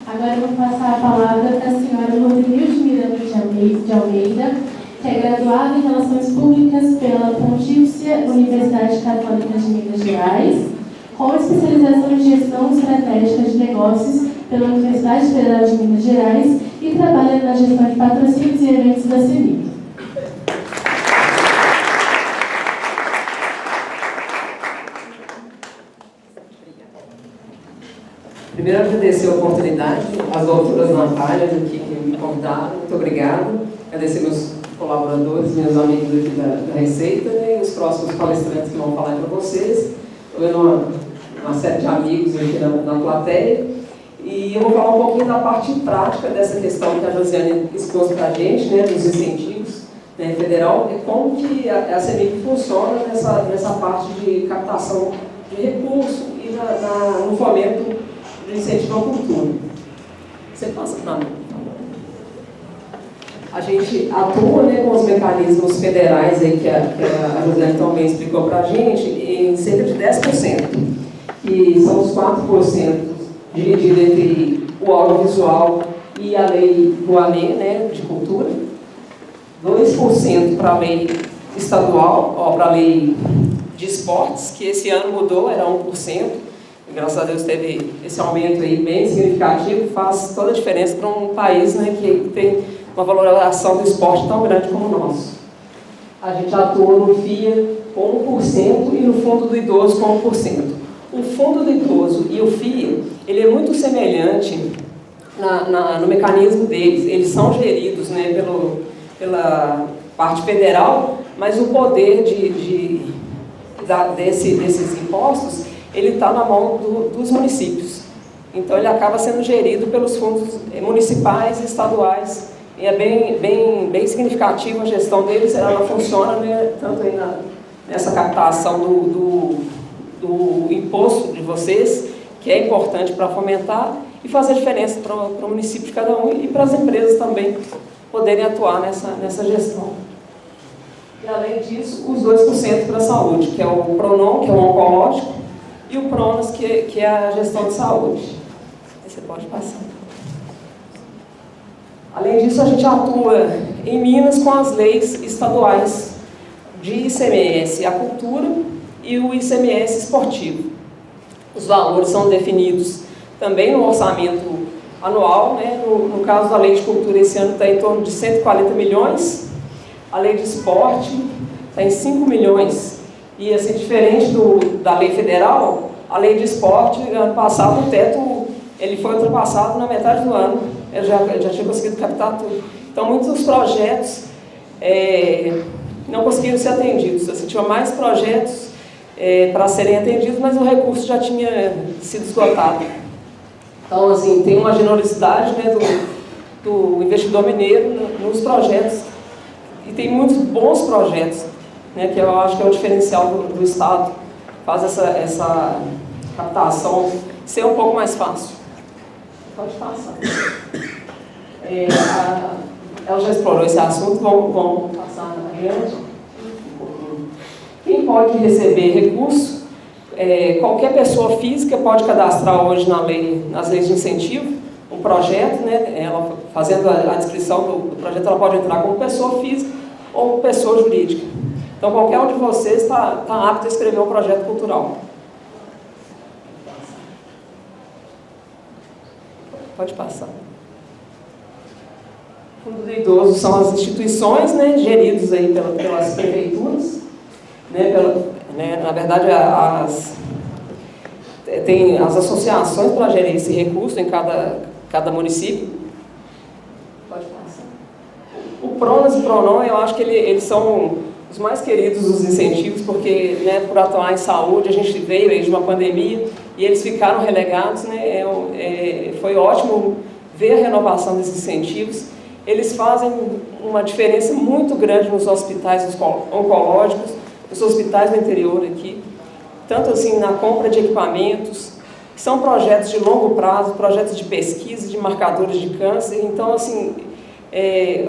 Agora eu vou passar a palavra para a senhora Rodrigues Miranda de Almeida, que é graduada em Relações Públicas pela Pontifícia Universidade Católica de Minas Gerais, com especialização em Gestão Estratégica de Negócios pela Universidade Federal de Minas Gerais e trabalha na gestão de patrocínios e eventos da CENIC. Primeiro, agradecer a oportunidade, às doutoras Natália aqui que me convidaram, muito obrigado. Agradecer meus colaboradores, meus amigos aqui da Receita, né, e os próximos palestrantes que vão falar para vocês. Estou vendo uma série de amigos aqui na plateia. E eu vou falar um pouquinho da parte prática dessa questão que a Josiane expôs para a gente, né, dos incentivos, né, federal, e como que a CENIC funciona nessa parte de captação de recursos e no fomento do incentivo à cultura. Você passa para mim. A gente atua, né, com os mecanismos federais aí que a Josiane também explicou para a gente, em cerca de 10%, que são os 4% dividido entre o audiovisual e a lei do ANE, né, de cultura, 2% para a lei estadual, para a lei de esportes, que esse ano mudou, era 1%. Graças a Deus teve esse aumento aí bem significativo, faz toda a diferença para um país, né, que tem uma valorização do esporte tão grande como o nosso. A gente atua no FIA com 1% e no Fundo do Idoso com 1%. O Fundo do Idoso e o FIA, ele é muito semelhante no mecanismo deles. Eles são geridos, né, pela parte federal, mas o poder desses impostos ele está na mão dos municípios. Então, ele acaba sendo gerido pelos fundos municipais e estaduais. E é bem significativa a gestão deles, ela funciona, né, tanto aí nessa captação do imposto de vocês, que é importante para fomentar e fazer diferença para o município de cada um e para as empresas também poderem atuar nessa gestão. E, além disso, os 2% para a saúde, que é o PRONON, que é o oncológico, e o PRONAS, que é a gestão de saúde. Você pode passar. Além disso, a gente atua em Minas com as leis estaduais de ICMS, a cultura, e o ICMS esportivo. Os valores são definidos também no orçamento anual, né? No caso da lei de cultura, esse ano está em torno de 140 milhões, a lei de esporte está em 5 milhões. E, assim, diferente da lei federal, a lei de esporte, ano passado, o teto ele foi ultrapassado na metade do ano. Eu já tinha conseguido captar tudo. Então, muitos dos projetos não conseguiram ser atendidos. Assim, tinha mais projetos para serem atendidos, mas o recurso já tinha sido esgotado. Então, assim, tem uma generosidade, né, do investidor mineiro nos projetos. E tem muitos bons projetos, né, que eu acho que é o diferencial do Estado, faz essa captação ser um pouco mais fácil. Pode passar. Ela já explorou esse assunto, vamos passar adiante. Quem pode receber recurso? Qualquer pessoa física pode cadastrar hoje nas leis de incentivo um projeto, né, ela fazendo a descrição do projeto, ela pode entrar como pessoa física ou pessoa jurídica. Então, qualquer um de vocês está apto a escrever um projeto cultural. Pode passar. O Fundo do Idoso são as instituições, né, geridas aí pelas prefeituras. Na verdade, tem as associações para gerir esse recurso em cada município. Pode passar. O PRONAS e o PRONON, eu acho que eles são os mais queridos dos incentivos, porque, né, por atuar em saúde, a gente veio aí de uma pandemia e eles ficaram relegados, né, foi ótimo ver a renovação desses incentivos. Eles fazem uma diferença muito grande nos hospitais oncológicos, nos hospitais do interior aqui, tanto assim na compra de equipamentos, que são projetos de longo prazo, projetos de pesquisa, de marcadores de câncer. Então, assim,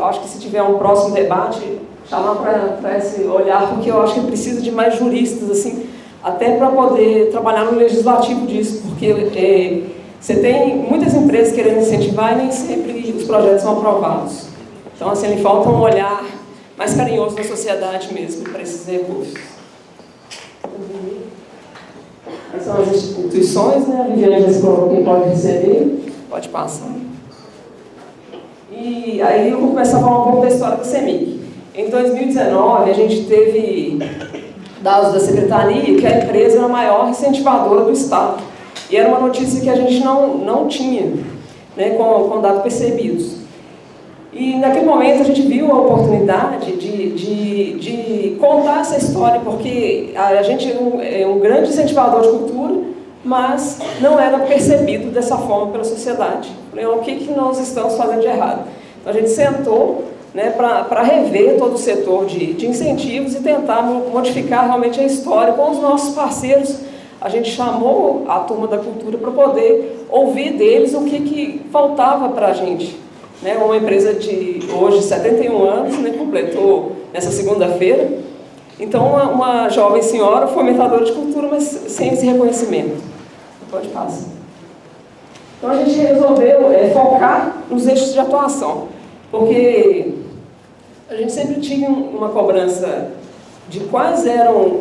acho que se tiver um próximo debate, chamar para esse olhar, porque eu acho que precisa de mais juristas, assim, até para poder trabalhar no legislativo disso, porque Você tem muitas empresas querendo incentivar e nem sempre os projetos são aprovados. Então, assim, falta um olhar mais carinhoso da sociedade mesmo para esses recursos. Essas são as instituições, né? A Viviane já explicou quem pode receber. Pode passar. E aí eu vou começar a falar um pouco da história do CEMIG. Em 2019, a gente teve dados da Secretaria que a empresa era a maior incentivadora do Estado. E era uma notícia que a gente não tinha, né, com dados percebidos. E naquele momento a gente viu a oportunidade de contar essa história, porque a gente é um grande incentivador de cultura, mas não era percebido dessa forma pela sociedade. O que nós estamos fazendo de errado? Então a gente sentou, né, para rever todo o setor de incentivos e tentar modificar realmente a história com os nossos parceiros. A gente chamou a turma da cultura para poder ouvir deles o que faltava para a gente. Né, uma empresa de hoje 71 anos, né, completou nessa segunda-feira. Então, uma jovem senhora, fomentadora de cultura, mas sem esse reconhecimento. Pode passar. Então, a gente resolveu focar nos eixos de atuação, porque a gente sempre tinha uma cobrança de quais eram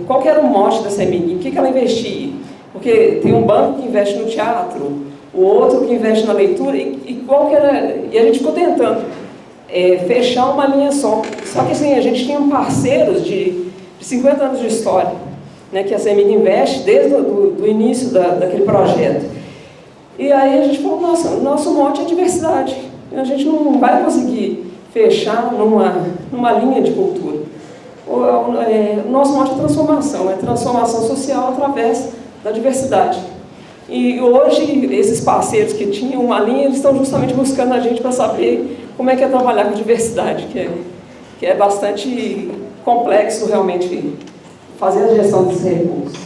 qual que era o mote da CEMIG, em que ela investia. Porque tem um banco que investe no teatro, o outro que investe na leitura, e qual que era... E a gente ficou tentando fechar uma linha só. Só que assim, a gente tinha parceiros de 50 anos de história, né, que a CEMIG investe desde o início daquele projeto. E aí a gente falou, nossa, o nosso mote é diversidade. A gente não vai conseguir fechar numa linha de cultura. O nosso mote é transformação social através da diversidade. E hoje, esses parceiros que tinham uma linha, eles estão justamente buscando a gente para saber como é que é trabalhar com diversidade, que é bastante complexo realmente fazer a gestão desses recursos.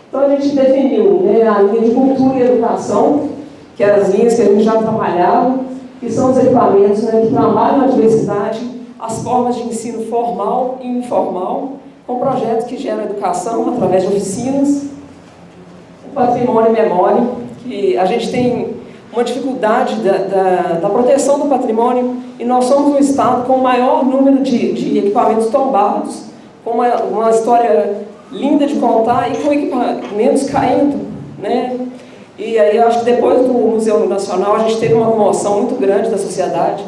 Então a gente definiu, né, a linha de cultura e educação, que eram as linhas que a gente já trabalhava, que são os equipamentos, né, que trabalham a diversidade, as formas de ensino formal e informal, com projetos que geram educação através de oficinas, patrimônio e memória, que a gente tem uma dificuldade da proteção do patrimônio, e nós somos um estado com o maior número de equipamentos tombados, com uma história linda de contar e com equipamentos caindo, né? E aí eu acho que depois do Museu Nacional a gente teve uma comoção muito grande da sociedade,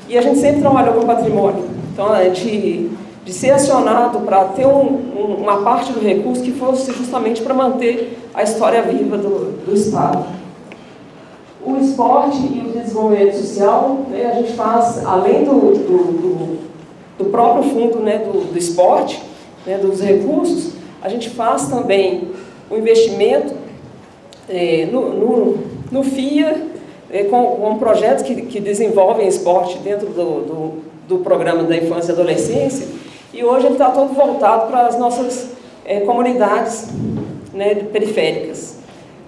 e a gente sempre trabalhou com patrimônio. Então, de ser acionado para ter uma parte do recurso que fosse justamente para manter a história viva do Estado. O esporte e o desenvolvimento social, né, a gente faz, além do próprio fundo, né, do esporte, né, dos recursos, a gente faz também o investimento no FIA, com projetos que desenvolvem esporte dentro do programa da infância e adolescência. E hoje ele está todo voltado para as nossas comunidades, né, periféricas.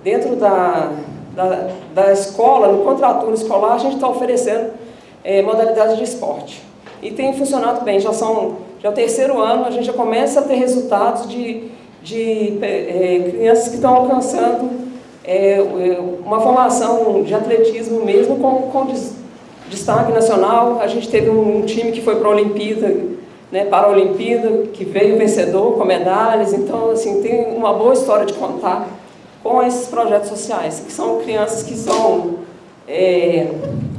Dentro da escola, no contraturno escolar, a gente está oferecendo modalidades de esporte. E tem funcionado bem, já é o terceiro ano, a gente já começa a ter resultados de crianças que estão alcançando uma formação de atletismo mesmo com destaque nacional. A gente teve um time que foi para a Olimpíada, né, para a Olimpíada, que veio vencedor com medalhas. Então, assim, tem uma boa história de contar com esses projetos sociais, que são crianças que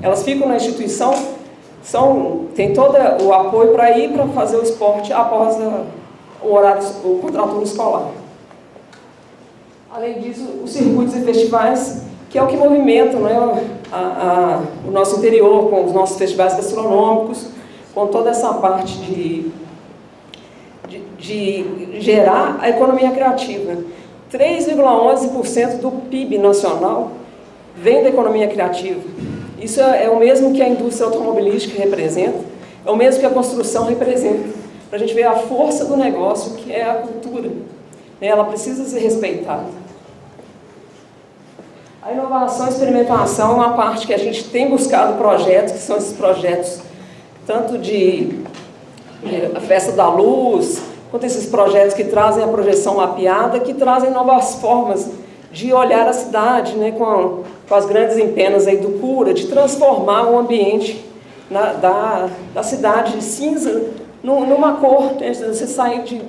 elas ficam na instituição, tem todo o apoio para ir para fazer o esporte após o contraturno escolar. Além disso, os circuitos e festivais, que é o que movimenta, né, o nosso interior, com os nossos festivais gastronômicos, com toda essa parte de gerar a economia criativa. 3,11% do PIB nacional vem da economia criativa. Isso é o mesmo que a indústria automobilística representa, é o mesmo que a construção representa, para a gente ver a força do negócio, que é a cultura. Ela precisa ser respeitada. A inovação e experimentação é uma parte que a gente tem buscado projetos, que são esses projetos tanto de a Festa da Luz, quanto esses projetos que trazem a projeção mapeada, que trazem novas formas de olhar a cidade, né, com as grandes empenas aí do Cura, de transformar o ambiente da cidade cinza numa cor, né, você sair de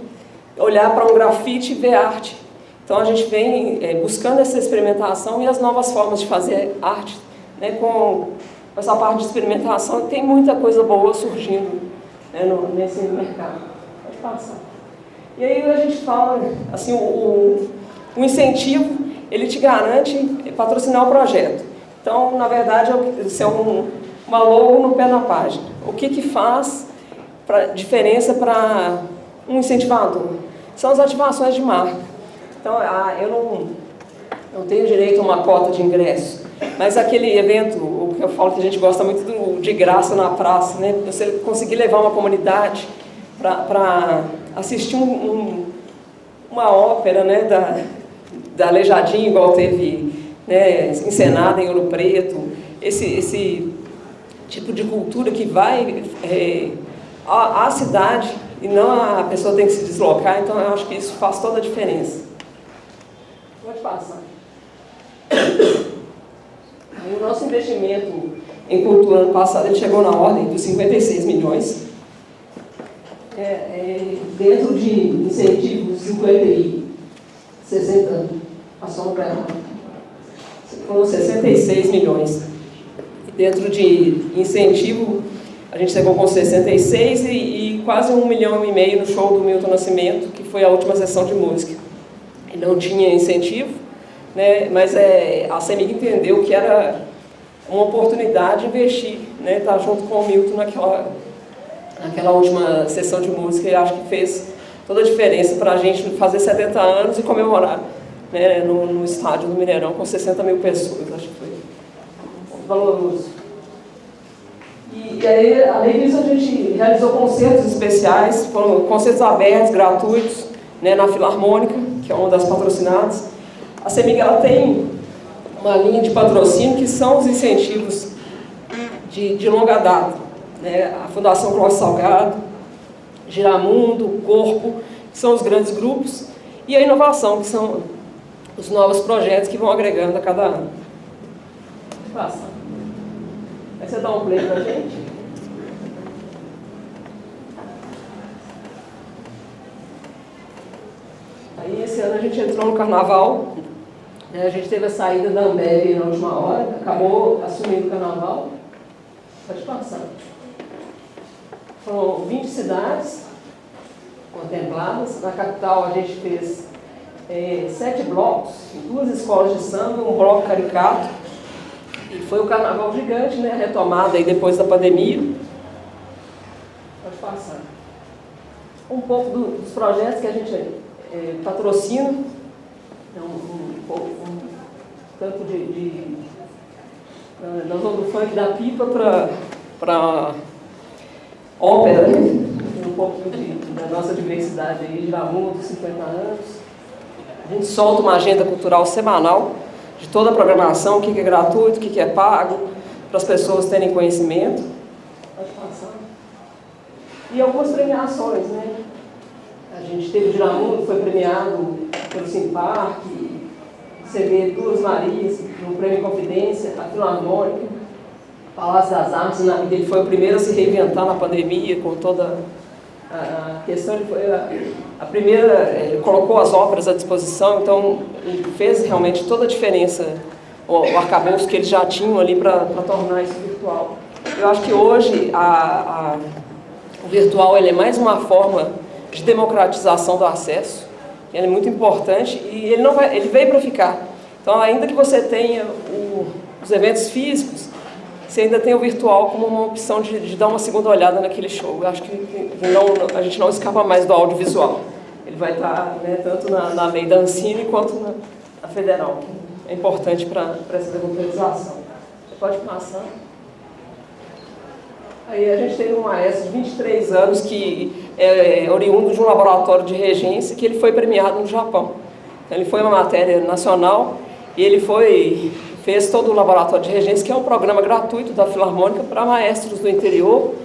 olhar para um grafite e ver arte. Então a gente vem buscando essa experimentação e as novas formas de fazer arte, né, com essa parte de experimentação, tem muita coisa boa surgindo, né, nesse mercado. Pode passar. E aí a gente fala, assim, o incentivo, ele te garante patrocinar o projeto. Então, na verdade, isso é uma logo no pé da página. O que faz diferença para um incentivador? São as ativações de marca. Então, eu não tenho direito a uma cota de ingresso, mas aquele evento, o que eu falo que a gente gosta muito de graça na praça, né? Você conseguir levar uma comunidade para assistir uma ópera, né, da Aleijadinho, igual teve, né, encenada em Ouro Preto, esse tipo de cultura que vai à cidade e não a pessoa tem que se deslocar, então eu acho que isso faz toda a diferença. Pode passar. O nosso investimento em cultura ano passado ele chegou na ordem dos 56 milhões. Dentro de incentivos 60, passou para foram 66 milhões. Dentro de incentivo, a gente chegou com 66 e quase 1,5 milhão no show do Milton Nascimento, que foi a última sessão de música. E não tinha incentivo, né, mas a CEMIG entendeu que era uma oportunidade de investir, né, estar junto com o Milton naquela última sessão de música, e acho que fez toda a diferença para a gente fazer 70 anos e comemorar, né, no estádio do Mineirão com 60 mil pessoas. Acho que foi valoroso. E aí, além disso, a gente realizou concertos especiais, foram concertos abertos, gratuitos, né, na Filarmônica, que é uma das patrocinadas. A CEMIG ela tem uma linha de patrocínio que são os incentivos de longa data, né? A Fundação Clóvis Salgado, Giramundo, Corpo, que são os grandes grupos, e a inovação, que são os novos projetos que vão agregando a cada ano. Passa. Aí você dá um play pra gente? Aí esse ano a gente entrou no Carnaval, né? A gente teve a saída da Ambev na última hora, acabou assumindo o Carnaval. Pode passar. Foram 20 cidades contempladas. Na capital a gente fez 7 blocos, 2 escolas de samba, um bloco caricato. E foi um carnaval gigante, né? Retomada aí depois da pandemia. Pode passar. Um pouco dos projetos que a gente patrocina. Tanto nós vamos do funk da pipa para ópera, né? Um pouco da nossa diversidade aí, Giramundo, 50 anos. A gente solta uma agenda cultural semanal de toda a programação, o que é gratuito, o que é pago, para as pessoas terem conhecimento. Pode passar. E algumas premiações, né? A gente teve o Giramundo, foi premiado pelo Simpark, você vê Duas Marias, no Prêmio Confidência, a Filarmônica, Palácio das Artes, ele foi o primeiro a se reinventar na pandemia, com toda a questão, ele foi a primeira, ele colocou as óperas à disposição, então ele fez realmente toda a diferença, o arcabouço que eles já tinham ali para tornar isso virtual. Eu acho que hoje o virtual ele é mais uma forma de democratização do acesso, ele é muito importante e ele veio para ficar. Então, ainda que você tenha os eventos físicos, você ainda tem o virtual como uma opção de dar uma segunda olhada naquele show. Eu acho que a gente não escapa mais do audiovisual. Ele vai estar, né, tanto na lei da Ancine quanto na federal. É importante para essa democratização. Você pode passar. Aí a gente tem um maestro de 23 anos que é oriundo de um laboratório de regência que ele foi premiado no Japão. Então, ele foi uma matéria nacional e ele fez todo o laboratório de regência, que é um programa gratuito da Filarmônica para maestros do interior,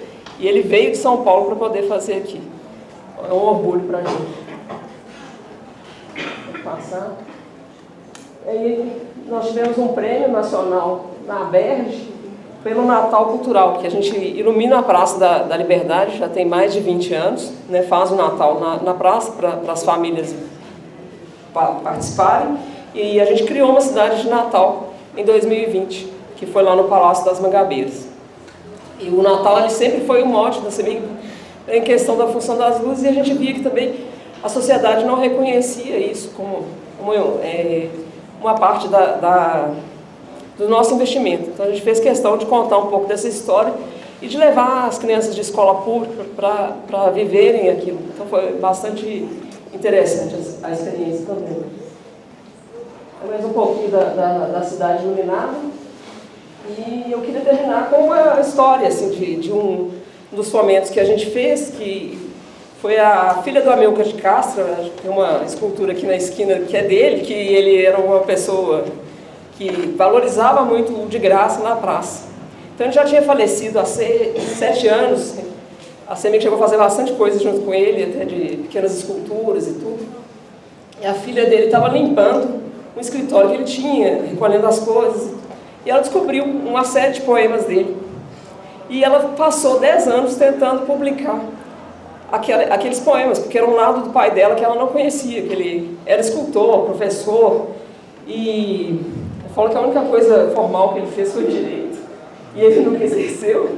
e ele veio de São Paulo para poder fazer aqui. É um orgulho para a gente. Vou passar. Aí nós tivemos um prêmio nacional na ABERJ pelo Natal Cultural, que a gente ilumina a Praça da Liberdade, já tem mais de 20 anos, né, faz o Natal na praça para as famílias participarem, e a gente criou uma cidade de Natal em 2020, que foi lá no Palácio das Mangabeiras. E o Natal ele sempre foi o mote da CEMIG em questão da função das luzes, e a gente via que também a sociedade não reconhecia isso como uma parte do nosso investimento. Então a gente fez questão de contar um pouco dessa história e de levar as crianças de escola pública para viverem aquilo. Então foi bastante interessante a experiência também. Mais um pouquinho da cidade iluminada. E eu queria terminar com uma história assim, de um dos fomentos que a gente fez, que foi a filha do Amilcar de Castro. Tem uma escultura aqui na esquina que é dele, que ele era uma pessoa que valorizava muito o de graça na praça. Então ele já tinha falecido há 7 anos, a CEMIG chegou a fazer bastante coisa junto com ele, até de pequenas esculturas e tudo. E a filha dele estava limpando um escritório que ele tinha, recolhendo as coisas, e ela descobriu uma série de poemas dele. E ela passou 10 anos tentando publicar aqueles poemas, porque era um lado do pai dela que ela não conhecia, que ele era escultor, professor, e eu falo que a única coisa formal que ele fez foi direito, e ele nunca exerceu.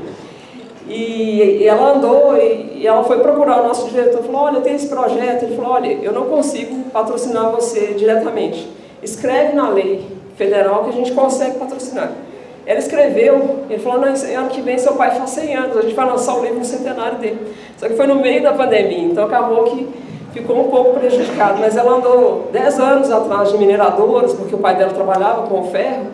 E ela andou e ela foi procurar o nosso diretor, falou, olha, tem esse projeto. Ele falou, olha, eu não consigo patrocinar você diretamente, escreve na lei federal que a gente consegue patrocinar. Ela escreveu, ele falou, não, ano que vem seu pai faz 100 anos, a gente vai lançar o livro no centenário dele. Só que foi no meio da pandemia, então acabou que ficou um pouco prejudicado, mas ela andou 10 anos atrás de mineradoras, porque o pai dela trabalhava com o ferro,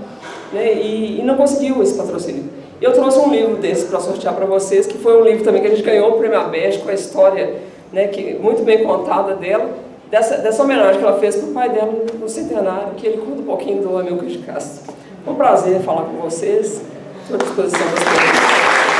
né, e não conseguiu esse patrocínio. Eu trouxe um livro desse para sortear para vocês, que foi um livro também que a gente ganhou o Prêmio ABERJ, com a história, né, muito bem contada dela, dessa homenagem que ela fez para o pai dela no centenário, que ele conta um pouquinho do Amilcar de Castro. Foi um prazer falar com vocês, estou à disposição das pessoas.